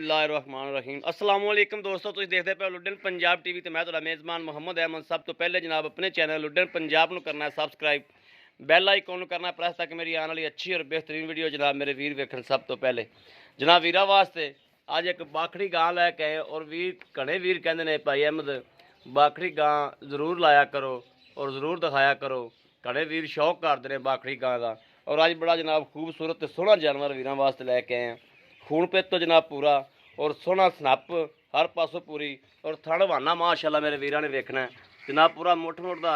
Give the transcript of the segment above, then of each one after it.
बिस्मिल्लाहिर्रहमानिर्रहीम अस्सलाम वालेकुम दोस्तों, तुसीं देखदे पे लुड्डन पंजाब टीवी ते मैं तुहाडा मेज़बान मुहम्मद अहमद। सब तो पहले जनाब अपने चैनल लुड्डन पंजाब नूं करना है सबसक्राइब, बैल आइकन नूं करना प्रेस ताकि मेरी आने वाली अच्छी और बेहतरीन वीडियो जनाब मेरे वीर वेखण। सब तो पहले जनाब वीरां वास्ते अज एक बाखड़ी गां लैके आए और वीर घणे वीर कहंदे ने भाई अहमद बाखड़ी गां जरूर लाया करो और ज़रूर दिखाया करो। घणे वीर शौक करदे ने बाखड़ी गां दा और अज बड़ा जनाब खूबसूरत ते सोहना जानवर वीरां वास्ते लैके आए हैं। खून पित तो जनाब पूरा और सोहना सनप हर पासों पूरी और थण बहाना माशाअल्लाह मेरे वीरां ने वेखना है जनाब। पूरा मुठ का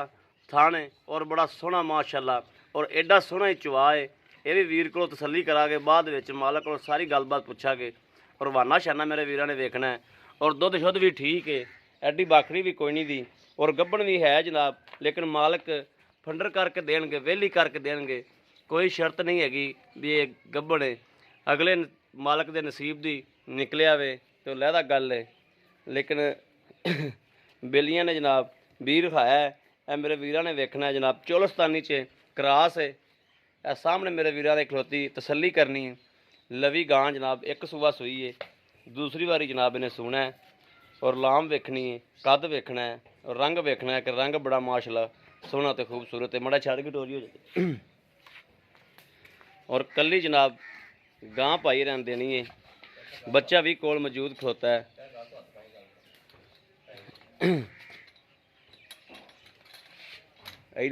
थण है और बड़ा सोहना माशाअल्लाह और एडा सोहना ही चवा है। ये भी वीर को तसल्ली करांगे, बाद विच मालक को सारी गलबात पुछांगे और बहाना शाना मेरे वीरां ने वेखना है। और दुध शुद्ध भी ठीक है, एडी बाखड़ी भी कोई नहीं दी और गब्बन भी है जनाब, लेकिन मालक फंडर करके देणगे, वेली करके देणगे। कोई शर्त नहीं हैगी भी ये गब्बन है, अगले मालक दे नसीब दी निकलिया वे तो लहदा गल है। लेकिन बेलियां ने जनाब वीर खाया है, ए मेरे वीरां ने वेखना है जनाब। चोलस्तानी च क्रास है, ए सामने मेरे वीरां दे खलोती तसल्ली करनी है। लवी गां जनाब एक सूबा सूई है, दूसरी बारी जनाब इन्हें सूना है और लाम वेखनी है, कद वेखना है और रंग वेखना है कि रंग बड़ा माशाअल्लाह सोहना तो खूबसूरत है। मड़ा छड़ के टोरी हो जाए और कली जनाब गां पाई रहन देनी है, बच्चा भी कोल मौजूद खलोता है।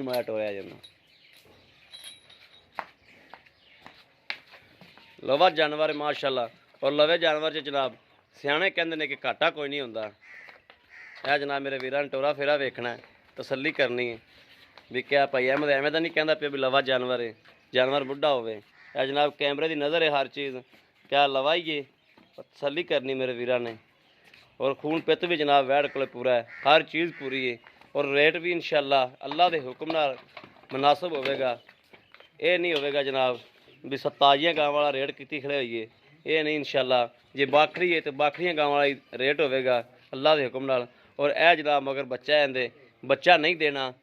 माया टोया जाना लवा जानवर है माशाअल्लाह। और लवे जानवर च जनाब सियाने कहंदे ने कि घाटा कोई नहीं होंदा। यह जनाब मेरे वीरां ने टोरा फेरा वेखना है, तसल्ली करनी है भी क्या भाई अहमद एवें तो नहीं कहता पे भी लवा जानवर है, जानवर बुढ़ा होवे। यह जनाब कैमरे की नज़र है हर चीज़, क्या लवा ही है, तसल्ली करनी मेरे वीरां ने। और खून पित भी जनाब वैड़ को पूरा है, हर चीज़ पूरी है और रेट भी इंशाअल्लाह अल्लाह के हुक्म नाल मुनासिब होवेगा। ये नहीं होवेगा जनाब भी सताजियाँ गांव वाला रेट किती खड़े होइए, ये नहीं इंशाअल्लाह। जे बाखड़ी है तो बाखड़ियाँ गांव वाला रेट होवेगा अल्लाह के हुक्म नाल। और यह जनाब मगर बच्चा आंदे, बच्चा नहीं देना,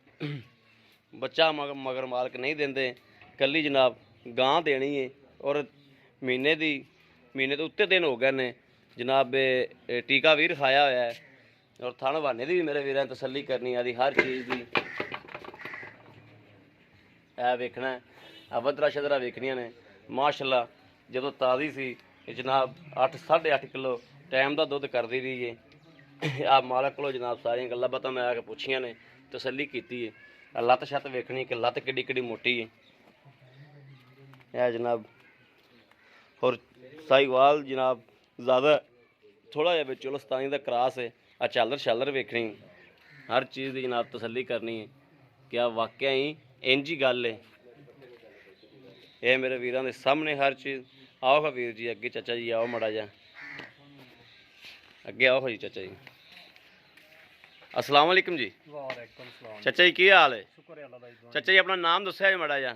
बच्चा मगर मालक नहीं देंदे, कली जनाब गां देनी है। और महीने तो उत्ते दिन हो गए ने जनाब टीका वीर खाया होया है और थण बहाने की भी मेरे वीरां ने तसल्ली करनी आदि हर चीज़ की। है वेखना है अबदरा शदरा वेखनियां ने माशाअल्लाह। जो ताज़ी सी जनाब 8 साढ़े 8 किलो टाइम का दुध कर दी रही है। आ मालक को जनाब सारिया गल्लां बातां मैं आके पुछियां ने, तसल्ली की है। लत्त छत्त वेखनी कि लत्त किड्डी किड्डी मोटी है यह जनाब। और साहिवाल जनाब ज़्यादा थोड़ा जहा चोलस्तानी का क्रास है। आ झालर शालर वेखनी, हर चीज़ की जनाब तसल्ली करनी है क्या वाकया ही इंज ही गल है। यह मेरे वीरां दे सामने हर चीज़। आओ खा वीर जी अगे, चाचा जी आओ माड़ा जा अगे आओ जी चाचा जी। अस्सलाम वालेकुम जी। चाचा जी की हाल है? चाचा जी अपना नाम दस्या माड़ा जा।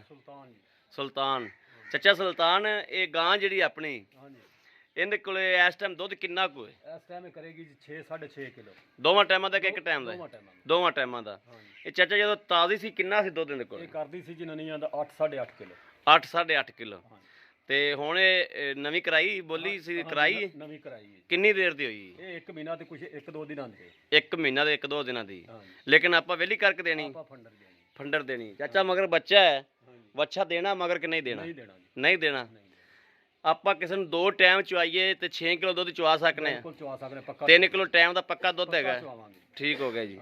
सुल्तान। चाचा सुल्तान ये गां जी अपनी इहदे कोले इस टाइम दुध किन्ना कु है? इस टाइम करेगी 6 6.5 किलो दोवां टाइमां दा कि एक टाइम दा? दोवां टाइमां दा। ये चाचा जदों ताज़ी सी किन्ना सी दुध इहदे कोले? करदी सी जनानियां दा 8 8.5 किलो। 8 8.5 किलो। ते हुण नवीं कराई बोली सी कराई? नवीं कराई है। किन्नी देर दी होई? ये 1 महीना ते कुछ 1 2 दिनां दी। 1 महीना ते 1 2 दिनां दी। लेकिन आपां वेली करके देनी? फंडर देनी। चाचा मगर बच्चा है, बच्चा देना मगर कि नहीं देना? नहीं देना। ਆਪਾਂ ਕਿਸੇ ਨੂੰ 2 ਟਾਈਮ ਚਵਾਈਏ ਤੇ 6 ਕਿਲੋ ਦੁੱਧ ਚਵਾ ਸਕਨੇ ਆ? 3 ਕਿਲੋ ਟਾਈਮ ਦਾ ਪੱਕਾ ਦੁੱਧ ਹੈਗਾ। ਠੀਕ ਹੋ ਗਿਆ ਜੀ।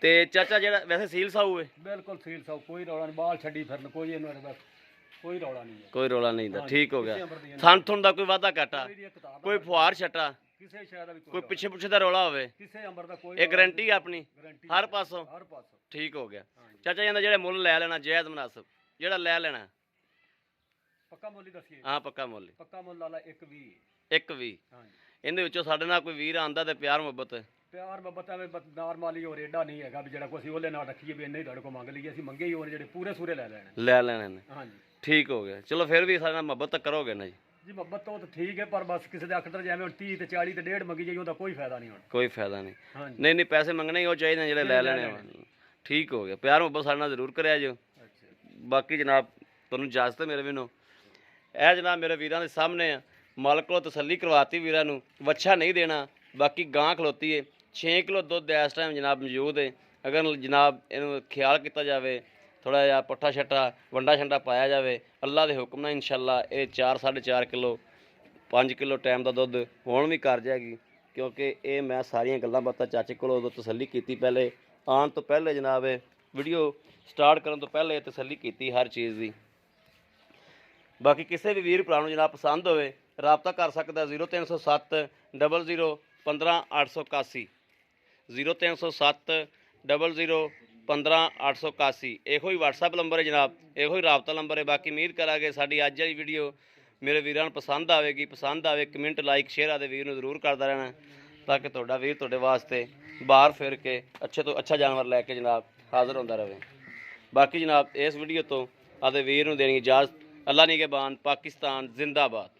ਤੇ ਚਾਚਾ ਜਿਹੜਾ ਵੈਸੇ ਸੀਲ ਸਾਊ ਹੈ? ਬਿਲਕੁਲ ਸੀਲ ਸਾਊ, ਕੋਈ ਰੌਲਾ ਨਹੀਂ, ਬਾਲ ਛੱਡੀ ਫਿਰਨ ਕੋਈ ਇਹਨੂੰ ਬਸ ਕੋਈ ਰੌਲਾ ਨਹੀਂ ਹੈ। ਕੋਈ ਰੌਲਾ ਨਹੀਂ ਦਾ। ਠੀਕ ਹੋ ਗਿਆ। ਥਣ ਥੁਣ ਦਾ ਕੋਈ ਵਾਧਾ ਘਾਟਾ, ਕੋਈ ਫੁਹਾਰ ਛੱਟਾ, ਕਿਸੇ ਸ਼ਾਇਦ ਵੀ ਕੋਈ ਪਿੱਛੇ ਪੁੱਛੇ ਦਾ ਰੌਲਾ ਹੋਵੇ? ਕਿਸੇ ਅੰਬਰ ਦਾ ਕੋਈ। ਇਹ ਗਾਰੰਟੀ ਆਪਣੀ ਹਰ ਪਾਸੋਂ? ਠੀਕ ਹੋ ਗਿਆ। ਚਾਚਾ ਇਹਦਾ ਜਿਹੜੇ ਮੁੱਲ ਲੈ ਲੈਣਾ ਜਾਇਜ਼ ਮੁਨਾਸਬ, ਜਿਹੜਾ ਲੈ ਲੈਣਾ ਪੱਕਾ ਮੁੱਲ ਹੀ ਦੱਸੀਏ? ਹਾਂ ਪੱਕਾ ਮੁੱਲ। ਪੱਕਾ ਮੁੱਲ ਵਾਲਾ 1.20। 1.20। ਇਹਦੇ ਵਿੱਚੋਂ ਸਾਡੇ ਨਾਲ ਕੋਈ ਵੀਰ ਆਂਦਾ ਤੇ ਪਿਆਰ ਮੁਹੱਬਤ ਐਵੇਂ ਨਾਰਮਲੀ ਹੋਰ ਏਡਾ ਨਹੀਂ ਹੈਗਾ ਵੀ ਜਿਹੜਾ ਕੋਈ ਅਸੀਂ ਉਹਲੇ ਨਾਲ ਰੱਖੀਏ ਵੀ ਇੰਨੇ ਹੀ ਤੁਹਾਡੇ ਕੋਲ ਮੰਗ ਲਈਏ। ਅਸੀਂ ਮੰਗੇ ਹੀ ਹੋਰ ਜਿਹੜੇ ਪੂਰੇ ਸੂਰੇ ਲੈ ਲੈਣੇ ਨੇ। ਹਾਂਜੀ ਠੀਕ ਹੋ ਗਿਆ। ਚਲੋ ਫਿਰ ਵੀ ਸਾਡੇ ਨਾਲ ਮੁਹੱਬਤ ਤਾਂ ਕਰੋਗੇ ਨਾ ਜੀ? ਜੀ ਮੁਹੱਬਤ ਤਾਂ ਠੀਕ ਹੈ, ਪਰ ਬਸ ਕਿਸੇ ਦੇ ਅਖਤਰ ਜਿਵੇਂ 30 ਤੇ 40 ਤੇ 1.5 ਮੰਗੀ ਜਾਈ ਉਹਦਾ ਕੋਈ ਫਾਇਦਾ ਨਹੀਂ। ਹੁਣ ਕੋਈ ਫਾਇਦਾ ਨਹੀਂ। ਨਹੀਂ ਪੈਸੇ ਮੰਗਣੇ ਹੀ ਉਹ ਚਾਹੀਦੇ ਜਿਹੜੇ ਲੈ ਲੈਣੇ। ਠੀਕ ਹੋ ਗਿਆ। ਪਿਆਰ ਮੁਹੱਬਤ ਸਾਡੇ ਨਾਲ ਜ਼ਰੂਰ ਕਰਿਆ ਜੋ। ਬਾਕੀ ਜਨਾਬ ਤੁਹਾਨੂੰ ਇਜਾਜ਼ਤ ਹੈ ਮੇਰੇ ਵੱਲੋਂ। ਇਹ ਜਨਾਬ ਮੇਰੇ ਵੀਰਾਂ ਦੇ ਸਾਹਮਣੇ ਆ ਮਾਲਕ ਕੋਲੋਂ ਤਸੱਲੀ ਕਰਵਾਤੀ ਵੀਰਾਂ ਨੂੰ, ਵੱਛਾ ਨਹੀਂ ਦੇਣਾ। ਬਾਕੀ ਗਾਂ ਖਲੋਤੀ ਏ 6 ਕਿਲੋ ਦੁੱਧ ਇਸ ਟਾਈਮ ਜਨਾਬ ਮੌਜੂਦ ਹੈ। ਅਗਰ ਜਨਾਬ ਇਹਨੂੰ ਖਿਆਲ ਕੀਤਾ ਜਾਵੇ, ਥੋੜ੍ਹਾ ਜਿਹਾ ਪੱਠਾ ਛੱਟਾ ਵੰਡਾ ਛੰਡਾ ਪਾਇਆ ਜਾਵੇ, ਅੱਲਾ ਦੇ ਹੁਕਮ ਨਾਲ ਇਨਸ਼ਾਅੱਲਾ ਇਹ 4 4.5 ਕਿਲੋ 5 ਕਿਲੋ ਟਾਈਮ ਦਾ ਦੁੱਧ ਹੁਣ ਵੀ ਕਰ ਜਾਏਗੀ। ਕਿਉਂਕਿ ਇਹ ਮੈਂ ਸਾਰੀਆਂ ਗੱਲਾਂ ਬਾਤਾਂ ਚਾਚੇ ਕੋਲੋਂ ਉਦੋਂ ਤਸੱਲੀ ਕੀਤੀ, ਪਹਿਲੇ ਆਉਣ ਤੋਂ ਪਹਿਲੇ ਜਨਾਬ ਇਹ ਵੀਡੀਓ ਸਟਾਰਟ ਕਰਨ ਤੋਂ ਪਹਿਲੇ ਤਸੱਲੀ ਕੀਤੀ ਹਰ ਚੀਜ਼ ਦੀ। ਬਾਕੀ ਕਿਸੇ ਵੀ ਵੀਰ ਭਰਾ ਨੂੰ ਜਨਾਬ ਪਸੰਦ ਹੋਵੇ ਰਾਬਤਾ ਕਰ ਸਕਦਾ 0307 00 15 881 0307 00 15 881 ਇਹੋ ਹੀ WhatsApp ਨੰਬਰ ਹੈ ਜਨਾਬ, ਇਹੋ ਹੀ ਰਾਬਤਾ ਨੰਬਰ ਹੈ। ਬਾਕੀ ਉਮੀਦ ਕਰਾਂਗੇ ਸਾਡੀ ਅੱਜ ਵਾਲੀ ਵੀਡੀਓ ਮੇਰੇ ਵੀਰਾਂ ਨੂੰ ਪਸੰਦ ਆਵੇਗੀ। ਪਸੰਦ ਆਵੇ ਕਮੈਂਟ ਲਾਈਕ ਸ਼ੇਅਰ ਆਦੇ ਵੀਰ ਨੂੰ ਜ਼ਰੂਰ ਕਰਦਾ ਰਹਿਣਾ, ਤਾਂ ਕਿ ਤੁਹਾਡਾ ਵੀਰ ਤੁਹਾਡੇ ਵਾਸਤੇ ਬਾਹਰ ਫਿਰ ਕੇ ਅੱਛੇ ਤੋਂ ਅੱਛਾ ਜਾਨਵਰ ਲੈ ਕੇ ਜਨਾਬ ਹਾਜ਼ਰ ਹੁੰਦਾ ਰਹੇ। ਬਾਕੀ ਜਨਾਬ ਇਸ ਵੀਡੀਓ ਤੋਂ ਆਦੇ ਵੀਰ ਨੂੰ ਦੇਣੀ ਇਜਾਜ਼ਤ। ਅੱਲਾ ਨਿਗਹਿਬਾਨ, ਪਾਕਿਸਤਾਨ ਜ਼ਿੰਦਾਬਾਦ।